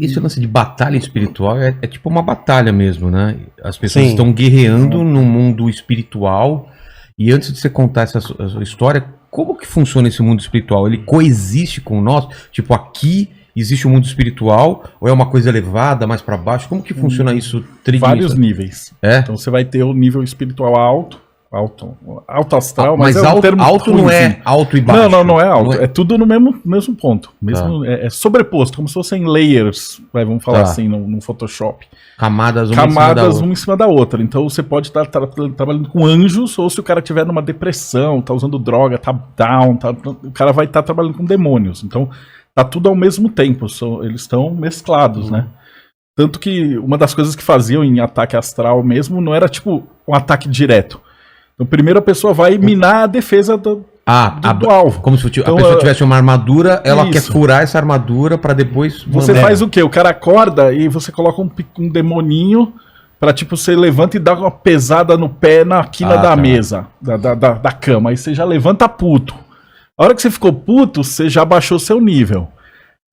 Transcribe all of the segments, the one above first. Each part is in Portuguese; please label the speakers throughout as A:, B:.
A: Esse lance de batalha espiritual é tipo uma batalha mesmo, né? As pessoas estão guerreando no mundo espiritual. E antes de você contar essa sua história, como que funciona esse mundo espiritual? Ele coexiste com nós? Tipo, aqui existe um mundo espiritual? Ou é uma coisa elevada, mais para baixo? Como que funciona isso?
B: Vários níveis. Então você vai ter o nível espiritual alto astral, mas é um termo
A: alto
B: ruimzinho.
A: Não é alto e baixo.
B: Não é alto. É tudo no mesmo ponto. É sobreposto, como se fossem layers, vamos falar assim, no Photoshop.
A: Camadas
B: uma em cima da outra. Então você pode estar trabalhando com anjos, ou se o cara tiver numa depressão, tá usando droga, tá down, o cara vai estar trabalhando com demônios. Então tá tudo ao mesmo tempo, eles estão mesclados, né? Tanto que uma das coisas que faziam em ataque astral mesmo não era tipo um ataque direto. Então primeiro a pessoa vai minar a defesa do alvo.
A: Como se a pessoa tivesse uma armadura, ela quer furar essa armadura para depois...
B: Você faz o quê? O cara acorda e você coloca um demoninho pra tipo, você levanta e dá uma pesada no pé na quina da mesa, da cama. Aí você já levanta puto. A hora que você ficou puto, você já baixou seu nível.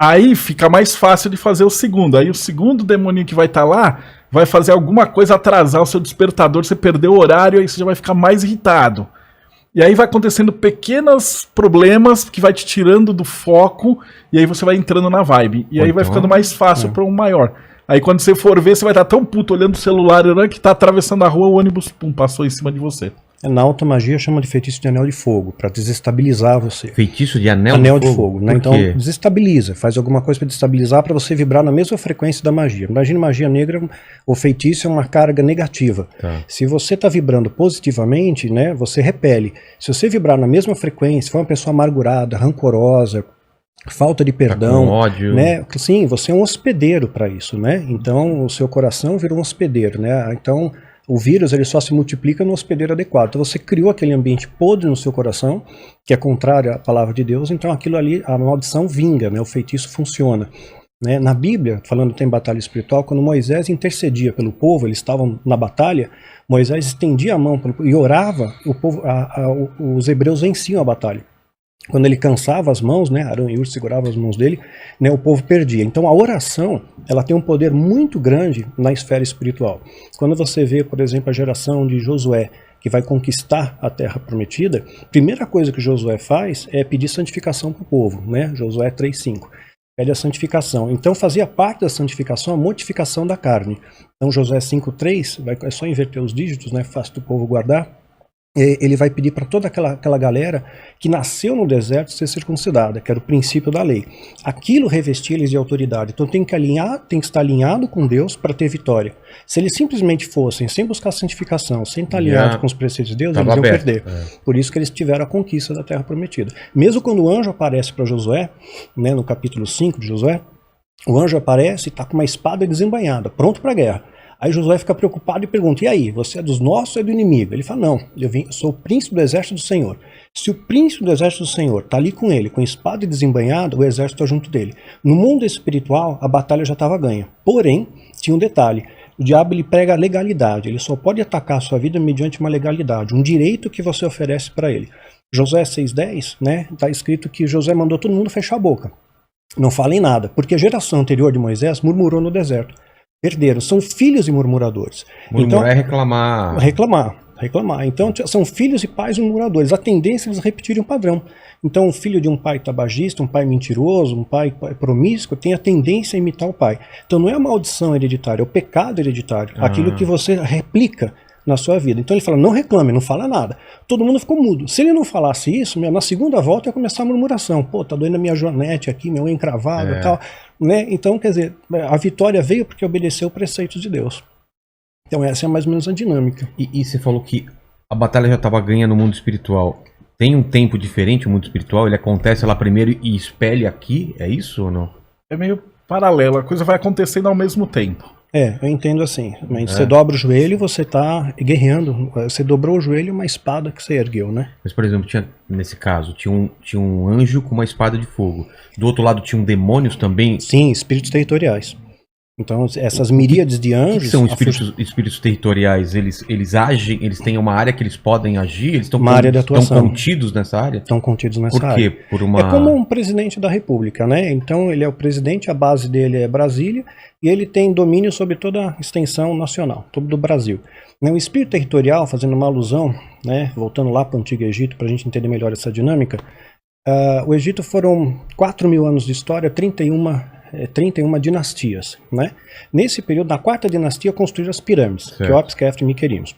B: Aí fica mais fácil de fazer o segundo. Aí o segundo demoninho que vai estar lá vai fazer alguma coisa atrasar o seu despertador, você perdeu o horário, aí você já vai ficar mais irritado. E aí vai acontecendo pequenos problemas que vai te tirando do foco, e aí você vai entrando na vibe. E aí vai ficando mais fácil para um maior. Aí quando você for ver, você vai estar tão puto olhando o celular, que tá atravessando a rua, o ônibus passou em cima de você.
C: Na alta magia chama de feitiço de anel de fogo, para desestabilizar você.
A: Feitiço de anel
C: de fogo, né? Então desestabiliza, faz alguma coisa para destabilizar, para você vibrar na mesma frequência da magia. Imagina magia negra, o feitiço é uma carga negativa. Se você está vibrando positivamente, né, você repele. Se você vibrar na mesma frequência, for uma pessoa amargurada, rancorosa, falta de perdão,
A: com ódio,
C: né? Sim, você é um hospedeiro para isso, né? Então o seu coração virou um hospedeiro, né? Então o vírus ele só se multiplica no hospedeiro adequado. Então você criou aquele ambiente podre no seu coração, que é contrário à palavra de Deus, então aquilo ali, a maldição vinga, né? O feitiço funciona. Né? Na Bíblia, falando tem batalha espiritual, quando Moisés intercedia pelo povo, eles estavam na batalha, Moisés estendia a mão e orava, o povo, os hebreus venciam a batalha. Quando ele cansava as mãos, né, Arão e Ur seguravam as mãos dele, né, o povo perdia. Então a oração, ela tem um poder muito grande na esfera espiritual. Quando você vê, por exemplo, a geração de Josué, que vai conquistar a terra prometida, a primeira coisa que Josué faz é pedir santificação para o povo, né? Josué 3:5. Pede a santificação. Então fazia parte da santificação a mortificação da carne. Então Josué 5:3, é só inverter os dígitos, né, fácil do povo guardar. Ele vai pedir para toda aquela galera que nasceu no deserto ser circuncidada, que era o princípio da lei. Aquilo revestia eles de autoridade. Então tem que estar alinhado com Deus para ter vitória. Se eles simplesmente fossem sem buscar santificação, sem estar alinhado com os preceitos de Deus, eles iam perder. Por isso que eles tiveram a conquista da terra prometida. Mesmo quando o anjo aparece para Josué, né, no capítulo 5 de Josué, o anjo aparece e está com uma espada desembainhada, pronto para a guerra. Aí Josué fica preocupado e pergunta, e aí, você é dos nossos ou é do inimigo? Ele fala, não, eu sou o príncipe do exército do Senhor. Se o príncipe do exército do Senhor está ali com ele, com espada desembainhada, o exército está junto dele. No mundo espiritual, a batalha já estava ganha. Porém, tinha um detalhe, o diabo ele prega a legalidade, ele só pode atacar a sua vida mediante uma legalidade, um direito que você oferece para ele. Josué 6:10, né, está escrito que Josué mandou todo mundo fechar a boca. Não falem nada, porque a geração anterior de Moisés murmurou no deserto. Perderam, são filhos de murmuradores.
A: Murmurar
C: então,
A: é reclamar.
C: Reclamar. Então são filhos e pais murmuradores. A tendência é eles repetirem o padrão. Então o filho de um pai tabagista, um pai mentiroso, um pai promíscuo, tem a tendência a imitar o pai. Então não é a maldição hereditária, é o pecado hereditário. Aquilo que você replica na sua vida. Então ele fala, não reclame, não fala nada. Todo mundo ficou mudo. Se ele não falasse isso, na segunda volta ia começar a murmuração. Pô, tá doendo a minha joanete aqui, meu unha encravado e tal. Né? Então, quer dizer, a vitória veio porque obedeceu o preceito de Deus. Então essa é mais ou menos a dinâmica.
A: E você falou que a batalha já estava ganha no mundo espiritual. Tem um tempo diferente o mundo espiritual? Ele acontece lá primeiro e espelha aqui? É isso ou não?
B: É meio paralelo, a coisa vai acontecendo ao mesmo tempo.
C: Eu entendo assim. Você dobra o joelho e você está guerreando. Você dobrou o joelho e uma espada que você ergueu, né?
A: Mas, por exemplo, nesse caso, tinha um anjo com uma espada de fogo. Do outro lado tinham demônios também?
C: Sim, espíritos territoriais. Então, essas miríades de anjos...
A: O que são espíritos territoriais? Eles agem, eles têm uma área que eles podem agir? Eles estão contidos nessa área?
C: Estão contidos nessa
A: Por
C: área.
A: quê? Por uma...
C: É como um presidente da república, né? Então, ele é o presidente, a base dele é Brasília, e ele tem domínio sobre toda a extensão nacional, todo o Brasil. O espírito territorial, fazendo uma alusão, né, voltando lá para o Antigo Egito, para a gente entender melhor essa dinâmica, o Egito foram 4.000 anos de história, 31 dinastias, né? Nesse período, na quarta dinastia, construíram as pirâmides, Quéops, Khafre e Miquerinos.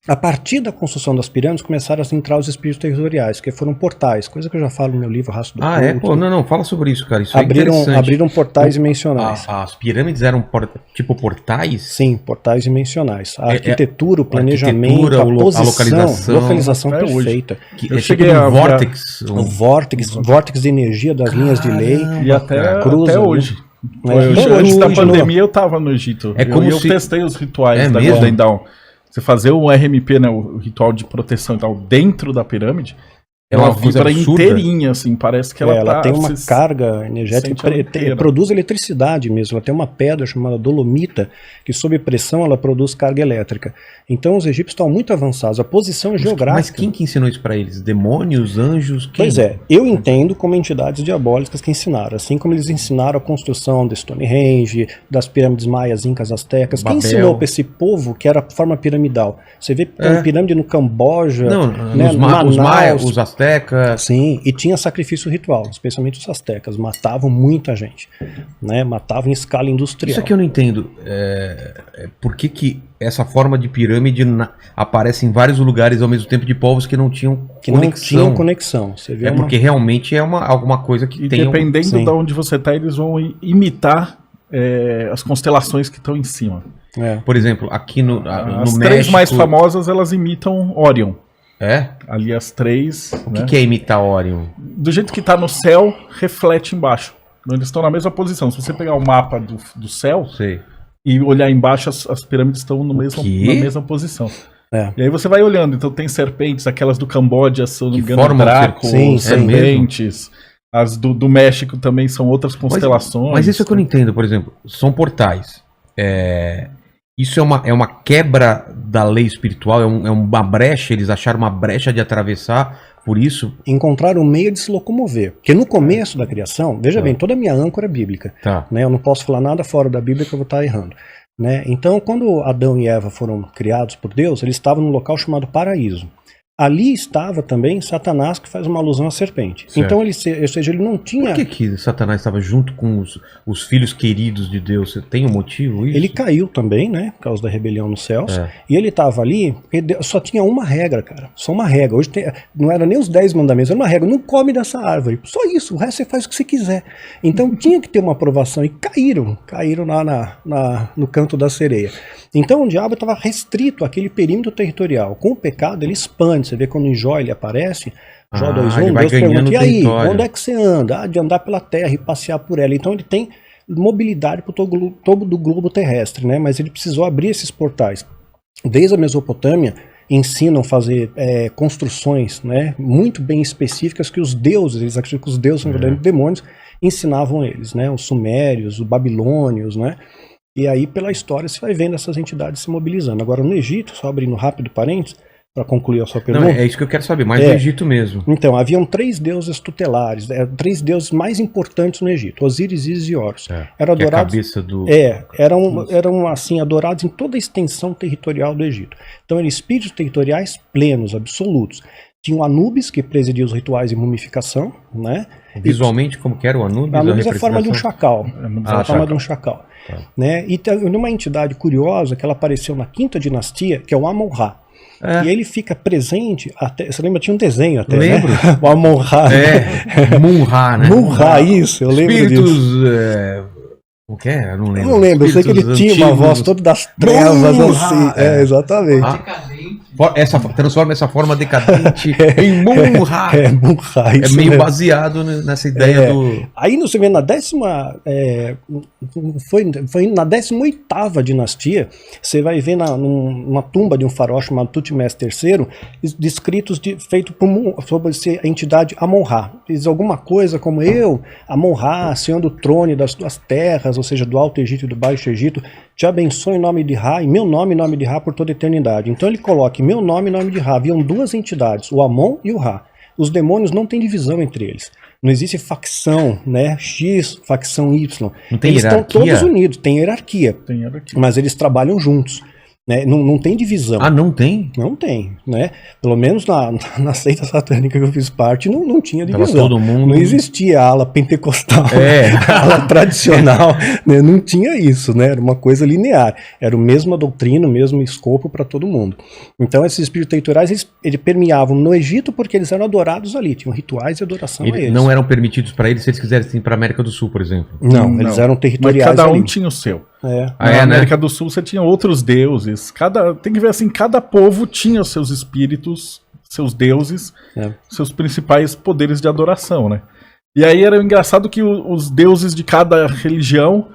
C: A partir da construção das pirâmides, começaram a entrar os espíritos territoriais, que foram portais, coisa que eu já falo no meu livro, Rastro do Culto.
A: Pô, não, fala sobre isso, cara, isso
C: abriram portais dimensionais.
A: As pirâmides eram tipo portais?
C: Sim, portais dimensionais. A arquitetura, o planejamento, a posição, localização perfeita.
A: Eu cheguei a vórtex.
C: O vórtex de energia das linhas de lei.
B: E até hoje. Antes da pandemia eu tava no Egito. Eu testei os rituais da Golden Dawn. Você fazer o RMP, né, o ritual de proteção e tal, dentro da pirâmide, ela vibra inteirinha, assim, parece que ela
C: tem uma carga energética, produz eletricidade mesmo, ela tem uma pedra chamada dolomita, que sob pressão ela produz carga elétrica. Então os egípcios estão muito avançados, a posição geográfica...
A: Mas quem que ensinou isso para eles? Demônios, anjos? Quem?
C: Pois é, eu entendo como entidades diabólicas que ensinaram, assim como eles ensinaram a construção de Stonehenge, das pirâmides maias, incas, astecas. Babel. Quem ensinou para esse povo que era a forma piramidal? Você vê pirâmide no Camboja, né,
A: os maias, os astecas...
C: Sim, e tinha sacrifício ritual, especialmente os astecas, matavam muita gente, né, matavam em escala industrial.
A: Isso aqui eu não entendo, por que essa forma de pirâmide aparece em vários lugares ao mesmo tempo de povos que não tinham
C: conexão. Você vê
A: porque realmente é alguma coisa que tem...
B: Dependendo de onde você está, eles vão imitar as constelações que estão em cima.
A: Por exemplo, aqui no
B: as
A: México...
B: três mais famosas, elas imitam Orion. Ali as três...
A: O que é imitar Orion?
B: Do jeito que está no céu, reflete embaixo. Eles estão na mesma posição. Se você pegar o mapa do céu...
A: Sei.
B: E olhar embaixo, as pirâmides estão na mesma posição. E aí você vai olhando, então tem serpentes, aquelas do Camboja, se eu não me engano, Draco, serpentes. As do México também são outras constelações.
A: Mas isso é que eu não entendo, por exemplo, são portais. Isso é uma quebra da lei espiritual, é uma brecha, eles acharam uma brecha de atravessar, por isso...
C: Encontraram um meio de se locomover. Porque no começo da criação, veja bem, toda a minha âncora é bíblica. Né? Eu não posso falar nada fora da Bíblia que eu vou estar errando. Né? Então, quando Adão e Eva foram criados por Deus, eles estavam num local chamado paraíso. Ali estava também Satanás, que faz uma alusão à serpente. Certo. Então, ele não tinha...
A: Por que Satanás estava junto com os filhos queridos de Deus? Você tem um motivo isso?
C: Ele caiu também, né? Por causa da rebelião nos céus. E ele estava ali, só tinha uma regra, cara. Só uma regra. Hoje não era nem os 10 mandamentos, era uma regra. Não come dessa árvore. Só isso. O resto você faz o que você quiser. Então, tinha que ter uma aprovação. E caíram lá no canto da sereia. Então, o diabo estava restrito àquele perímetro territorial. Com o pecado, ele expande. Você vê quando em Jó ele aparece, Jó 2:1, Deus pergunta, e aí, onde é que você anda? De andar pela terra e passear por ela. Então ele tem mobilidade para todo do globo terrestre, né? Mas ele precisou abrir esses portais. Desde a Mesopotâmia, ensinam a fazer construções, né, muito bem específicas que os deuses, eles acreditam que os deuses são verdadeiros demônios, ensinavam eles, né? Os sumérios, os babilônios, né? E aí pela história você vai vendo essas entidades se mobilizando. Agora no Egito, só abrindo rápido parênteses, para concluir a sua pergunta.
A: Não, é isso que eu quero saber, mais do Egito mesmo.
C: Então, haviam 3 deuses tutelares, 3 deuses mais importantes no Egito, Osíris, Ísis e Horus. Eram adorados,
A: a cabeça do...
C: eram assim, adorados em toda a extensão territorial do Egito. Então, eram espíritos territoriais plenos, absolutos. Tinha o Anubis, que presidia os rituais de mumificação, né?
A: Visualmente, como que era o Anubis?
C: Anubis é a forma de um chacal. De um chacal. Né? E tem uma entidade curiosa que ela apareceu na 5ª dinastia, que é o Amon-Ra. E ele fica presente até. Você lembra? Tinha um desenho até.
A: Lembro.
C: Né? O Amon-Ra.
A: Mun-Ra, né?
C: Mun-Ra, isso, eu lembro
A: disso. O que é? Eu não lembro.
C: Eu não lembro, eu sei que ele tinha uma voz toda das trevas assim. Exatamente.
A: Transforma essa forma decadente em Mun-Ra.
C: Mun-Ra,
A: É meio baseado nessa ideia do...
C: Aí você vê na foi na 18ª dinastia, você vai ver numa tumba de um faraó chamado Tutmés III, descritos feitos sobre a entidade Amon-Ra. Diz alguma coisa como eu, Amon-Ra, senhor do trono das tuas terras, ou seja, do Alto Egito e do Baixo Egito, te abençoe em nome de Ra, em meu nome, em nome de Ra, por toda a eternidade. Então ele coloca em meu nome, em nome de Ra. Haviam duas entidades, o Amon e o Ra. Os demônios não têm divisão entre eles. Não existe facção, né? X, facção Y.
A: Não tem
C: eles
A: hierarquia?
C: estão todos unidos, tem hierarquia. Mas eles trabalham juntos. Né? Não tem divisão.
A: Ah, não tem?
C: Não tem, né? Pelo menos na seita satânica que eu fiz parte, não tinha divisão.
A: Tava todo mundo...
C: Não existia a ala pentecostal, a ala tradicional, né? Não tinha isso, né? Era uma coisa linear. Era a mesma doutrina, o mesmo escopo para todo mundo. Então esses espíritos territoriais, eles permeavam no Egito porque eles eram adorados ali, tinham rituais de adoração a eles.
A: Não eram permitidos para eles se eles quisessem ir para a América do Sul, por exemplo?
C: Não, eles eram territoriais.
B: Mas cada um
C: ali.
B: tinha o seu.
C: Na
B: América do Sul você tinha outros deuses. Tem que ver assim, cada povo tinha os seus espíritos, seus deuses, seus principais poderes de adoração, né? E aí era engraçado que os deuses de cada religião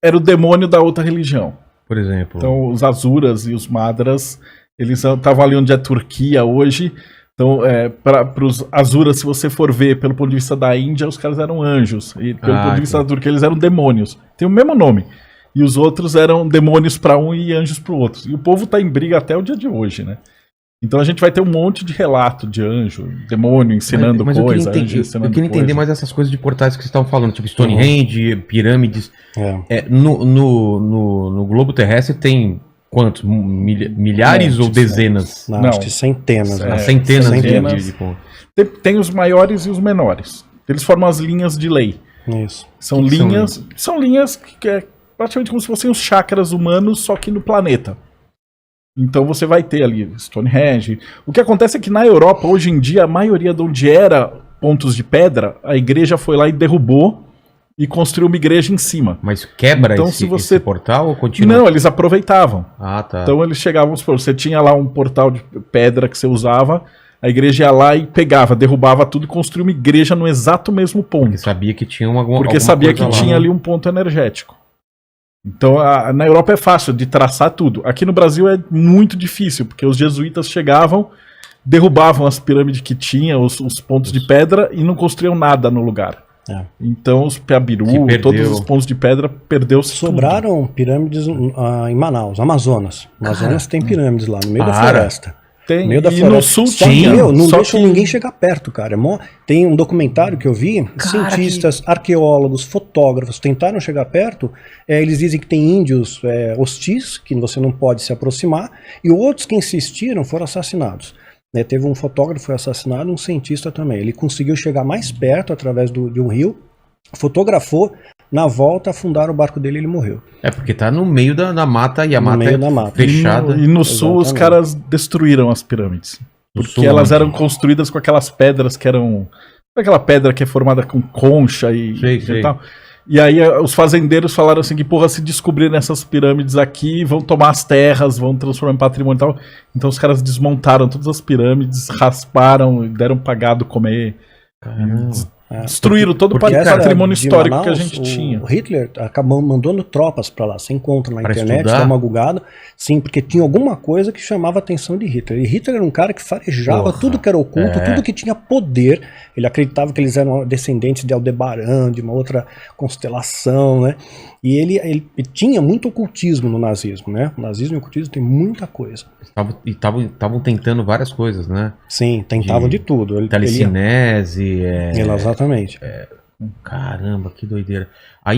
B: era o demônio da outra religião.
A: Por exemplo.
B: Então os Asuras e os Madras, eles estavam ali onde é a Turquia hoje. Então, para os Asuras, se você for ver pelo ponto de vista da Índia, os caras eram anjos. E pelo ponto de vista da Turquia, eles eram demônios. Tem o mesmo nome. E os outros eram demônios para um e anjos para o outro. E o povo tá em briga até o dia de hoje, né? Então a gente vai ter um monte de relato de anjo, demônio ensinando coisa.
A: Eu queria entender mais essas coisas de portais que vocês estavam falando, tipo Stonehenge, pirâmides. No globo terrestre tem quantos? Milhares ou dezenas?
C: Não, acho que centenas.
A: Centenas.
B: Tem os maiores e os menores. Eles formam as linhas de lei.
C: Isso.
B: São linhas que é praticamente como se fossem os chakras humanos, só que no planeta. Então você vai ter ali Stonehenge. O que acontece é que na Europa, hoje em dia, a maioria de onde era pontos de pedra, a igreja foi lá e derrubou e construiu uma igreja em cima.
A: Mas quebra então, esse portal ou continua?
B: Não, eles aproveitavam.
A: Ah, tá.
B: Então eles chegavam, você tinha lá um portal de pedra que você usava, a igreja ia lá e pegava, derrubava tudo e construía uma igreja no exato mesmo ponto.
A: Porque sabia que tinha
B: tinha ali um ponto energético. Então, na Europa é fácil de traçar tudo. Aqui no Brasil é muito difícil, porque os jesuítas chegavam, derrubavam as pirâmides que tinha, os pontos de pedra, e não construíam nada no lugar. Então, os Piabiru, todos os pontos de pedra, perdeu-se
C: Sobraram tudo. Pirâmides em Manaus, Amazonas. Amazonas tem pirâmides lá, no meio da floresta.
B: Tem,
C: meio da
B: e no sul
C: tinha. Não deixam ninguém chegar perto, cara. Tem um documentário que eu vi, cientistas, arqueólogos, fotógrafos tentaram chegar perto, eles dizem que tem índios hostis, que você não pode se aproximar, e outros que insistiram foram assassinados. Teve um fotógrafo que foi assassinado, um cientista também. Ele conseguiu chegar mais perto através de um rio, fotografou, na volta afundaram o barco dele e ele morreu.
A: Porque tá no meio da mata e a mata é fechada.
B: E no sul os caras destruíram as pirâmides. Porque elas eram construídas com aquelas pedras que eram... Aquela pedra que é formada com concha e tal. E aí os fazendeiros falaram assim que, porra, se descobrirem essas pirâmides aqui, vão tomar as terras, vão transformar em patrimônio e tal. Então os caras desmontaram todas as pirâmides, rasparam, deram pra gado comer. Destruíram todo o patrimônio histórico Manaus, que a gente tinha.
C: O Hitler acabou mandando tropas para lá. Você encontra na internet, dá uma googada. Sim, porque tinha alguma coisa que chamava a atenção de Hitler. E Hitler era um cara que farejava tudo que era oculto, tudo que tinha poder. Ele acreditava que eles eram descendentes de Aldebaran, de uma outra constelação, né? E ele tinha muito ocultismo no nazismo, né? O nazismo e o ocultismo tem muita coisa.
A: Estavam tentando várias coisas, né?
C: Sim, tentavam de tudo.
A: Telecinese.
C: Exatamente.
A: Caramba, que doideira. Aí